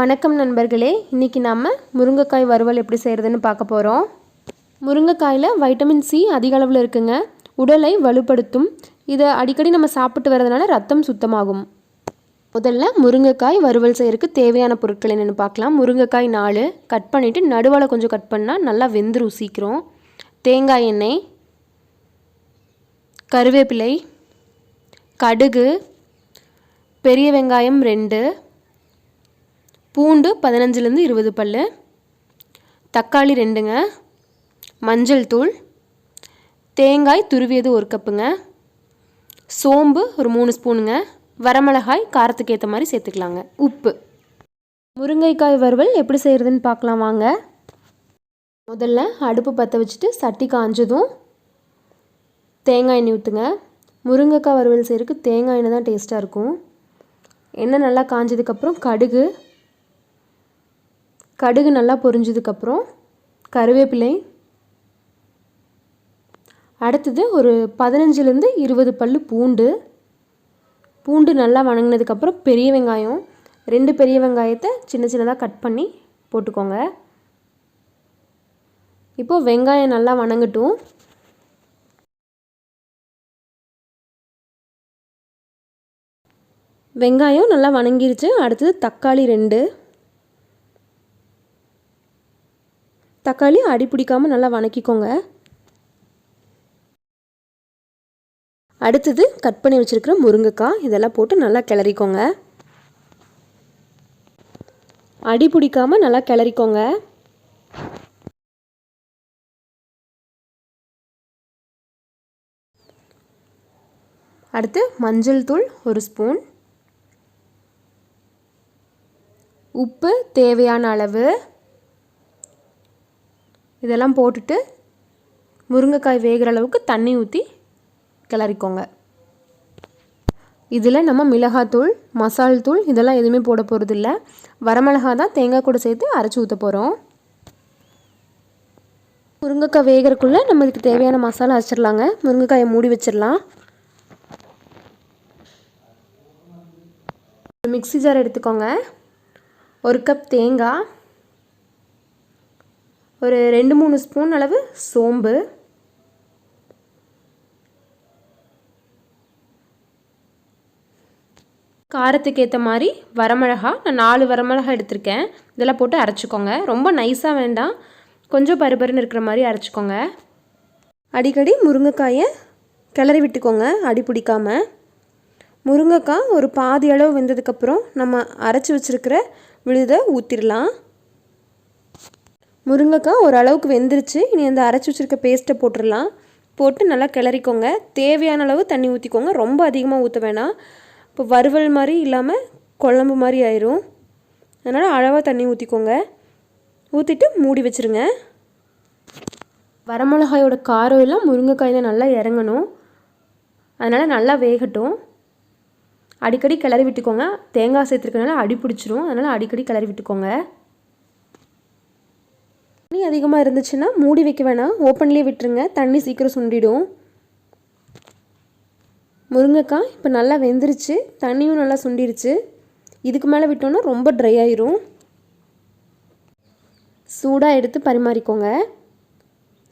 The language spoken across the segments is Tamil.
வணக்கம் நண்பர்களே, இன்றைக்கி நாம் முருங்கைக்காய் வறுவல் எப்படி செய்கிறதுன்னு பார்க்க போகிறோம். முருங்கைக்காயில் வைட்டமின் சி அதிக அளவில் இருக்குங்க. உடலை வலுப்படுத்தும். இதை அடிக்கடி நம்ம சாப்பிட்டு வரதுனால ரத்தம் சுத்தமாகும். முதல்ல முருங்கைக்காய் வறுவல் செய்கிறதுக்கு தேவையான பொருட்கள் என்னென்னு பார்க்கலாம். முருங்கைக்காய் 4 கட் பண்ணிவிட்டு நடுவால் கொஞ்சம் கட் பண்ணால் நல்லா வெந்துரும் சீக்கிரம். தேங்காய் எண்ணெய், கருவேப்பிலை, கடுகு, பெரிய வெங்காயம் 2, பூண்டு 15-20 பல், தக்காளி 2ங்க, மஞ்சள் தூள், தேங்காய் துருவியது 1 கப்புங்க, சோம்பு ஒரு 3 ஸ்பூனுங்க, வரமிளகாய் காரத்துக்கு ஏற்ற மாதிரி சேர்த்துக்கலாங்க, உப்பு. முருங்கைக்காய் வறுவல் எப்படி செய்கிறதுன்னு பார்க்கலாம் வாங்க. முதல்ல அடுப்பு பற்ற வச்சுட்டு சட்டி காஞ்சதும் தேங்காய் எண்ணெய் ஊற்றுங்க. முருங்கைக்காய் வறுவல் செய்கிறதுக்கு தேங்காய் எண்ணெய் தான் டேஸ்ட்டாக இருக்கும். எண்ணெய் நல்லா காஞ்சதுக்கப்புறம் கடுகு நல்லா பொரிஞ்சதுக்கப்புறம் கருவேப்பிலை, அடுத்தது ஒரு 15-20 பல் பூண்டு நல்லா வணங்கினதுக்கப்புறம் பெரிய வெங்காயம் 2 பெரிய வெங்காயத்தை சின்ன சின்னதாக கட் பண்ணி போட்டுக்கோங்க. இப்போது வெங்காயம் நல்லா வணங்கட்டும். வெங்காயம் நல்லா வணங்கிருச்சு. அடுத்தது தக்காளி 2, தக்காளி அடி பிடிக்காமல் நல்லா வணக்கிக்கோங்க. அடுத்தது கட் பண்ணி வச்சுருக்கிற முருங்கைக்காய் இதெல்லாம் போட்டு நல்லா கிளறிக்கோங்க. அடி பிடிக்காமல் நல்லா கிளறிக்கோங்க. அடுத்து மஞ்சள் தூள் 1 ஸ்பூன், உப்பு தேவையான அளவு, இதெல்லாம் போட்டுட்டு முருங்கைக்காய் வேகிற அளவுக்கு தண்ணி ஊற்றி கிளறிக்கோங்க. இதில் நம்ம மிளகாத்தூள், மசால் தூள் இதெல்லாம் எதுவுமே போட போகிறது இல்லை. வரமிளகா தான் தேங்காய் கூட சேர்த்து அரைச்சி ஊற்ற போகிறோம். முருங்கைக்காய் வேகிறதுக்குள்ளே நம்மளுக்கு தேவையான மசாலா அரைச்சிடலாங்க. முருங்கைக்காயை மூடி வச்சிடலாம். மிக்ஸி ஜார் எடுத்துக்கோங்க. 1 கப் தேங்காய், ஒரு 2-3 ஸ்பூன் அளவு சோம்பு, காரத்துக்கு ஏற்ற மாதிரி வரமிளகா, நான் 4 வரமிளகா எடுத்திருக்கேன். இதெல்லாம் போட்டு அரைச்சிக்கோங்க. ரொம்ப நைஸாக வேண்டாம், கொஞ்சம் பருபருன்னு இருக்கிற மாதிரி அரைச்சிக்கோங்க. அடிக்கடி முருங்கைக்காயை கிளறி விட்டுக்கோங்க அடி பிடிக்காமல். முருங்கைக்காய் ஒரு பாதி அளவு வெந்ததுக்கப்புறம் நம்ம அரைச்சி வச்சுருக்கிற விழுதை ஊற்றிடலாம். முருங்கைக்காய் ஓரளவுக்கு வெந்துருச்சு. இனி அந்த அரைச்சி வச்சுருக்க பேஸ்ட்டை போட்டுடலாம். போட்டு நல்லா கிளறிக்கோங்க. தேவையான அளவு தண்ணி ஊற்றிக்கோங்க. ரொம்ப அதிகமாக ஊற்ற வேணாம். இப்போ வறுவல் மாதிரி இல்லாமல் குழம்பு மாதிரி ஆயிரும். அதனால் அளவாக தண்ணி ஊற்றிக்கோங்க. ஊற்றிட்டு மூடி வச்சுருங்க. வரமிளகாயோட காரம் எல்லாம் முருங்கைக்காயில் நல்லா இறங்கணும். அதனால் நல்லா வேகட்டும். அடிக்கடி கிளறி விட்டுக்கோங்க. தேங்காய் சேர்த்துருக்கனால அடி பிடிச்சிரும். அதனால் அடிக்கடி கிளறி விட்டுக்கோங்க. தண்ணி அதிகமாக இருந்துச்சுன்னா மூடி வைக்க வேணாம், ஓப்பன்லேயே விட்டுருங்க. தண்ணி சீக்கிரம் சுண்டிடும். முருங்கைக்காய் இப்போ நல்லா வெந்துருச்சு. தண்ணியும் நல்லா சுண்டிருச்சு. இதுக்கு மேலே விட்டோன்னா ரொம்ப ட்ரை ஆயிரும். சூடாக எடுத்து பரிமாறிக்கோங்க.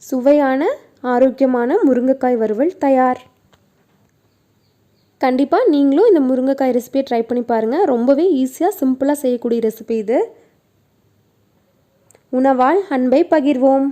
சுவையான ஆரோக்கியமான முருங்கைக்காய் வறுவல் தயார். கண்டிப்பாக நீங்களும் இந்த முருங்கைக்காய் ரெசிபியை ட்ரை பண்ணி பாருங்கள். ரொம்பவே ஈஸியாக சிம்பிளாக செய்யக்கூடிய ரெசிபி இது. உணவால் அன்பை பகிர்வோம்.